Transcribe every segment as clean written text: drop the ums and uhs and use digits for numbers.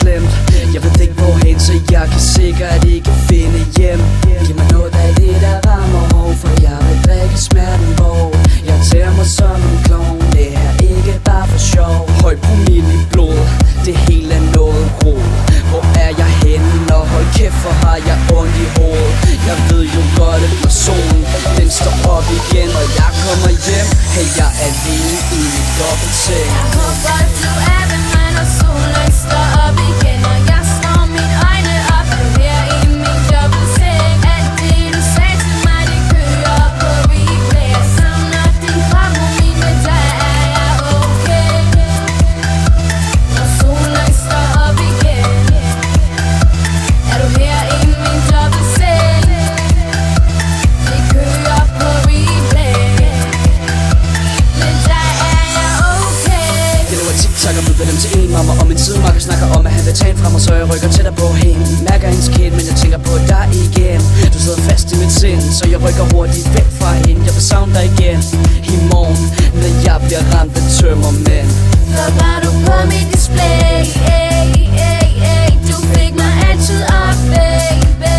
slemt. Jeg ved ikke hvorhen, så jeg kan sikkert ikke finde hjem. Giv mig noget af det, der rammer hov, for jeg vil drikke smerten hvor jeg tager mig som en klovn. Det er ikke bare for sjov. Høj promille i blod, det hele er noget rod. Hvor er jeg henne, og hold kæft, for har jeg ondt i hovedet. Jeg ved jo godt, at når solen den står op igen, og jeg kommer hjem. Hey, jeg er alene i mit dobbeltseng. Jeg håber, du er ved mig, når solen står op igen, og jeg slår mine øjne op. Er du her i min dobbeltseng? Alt det, du sagde til mig, det kører på replay. Jeg savner din krop, og mine dig er jeg okay. Når solen står op igen, er du her i min dobbeltseng? Det kører på replay, men dig er jeg okay. Jeg laver TikTok og byder dem til en mamma, og min sidemarker snakker om, at han vil tage en fra mig, så jeg rykker tættere på hende. Mærker hendes kind, men jeg tænker på dig igen. Du sidder fast i mit sind, så jeg rykker hurtigt væk fra hende. Jeg vil savne dig igen i morgen, når jeg bliver ramt af tømmermænd. Så var du på mit display, du fik mig altid op, baby.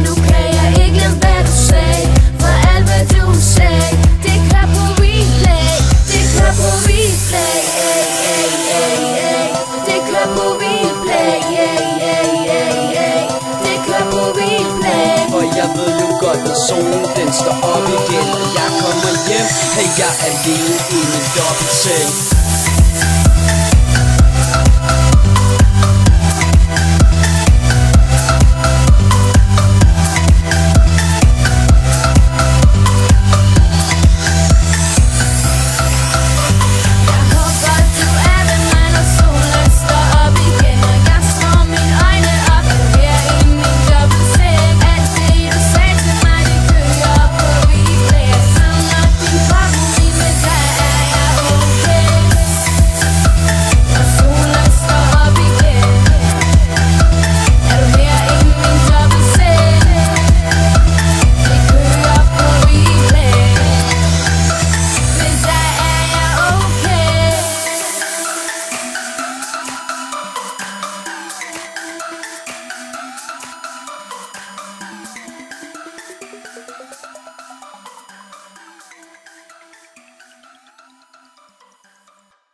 Nu kan jeg ikke glemme, hvad du sagde, for alt hvad du sagde, det kører på replay, det kører på replay, det kører på replay, det kører på replay. For jeg ved jo godt, når solen den står op igen, og jeg kommer hjem. Hey, jeg er alene i min dobbeltseng.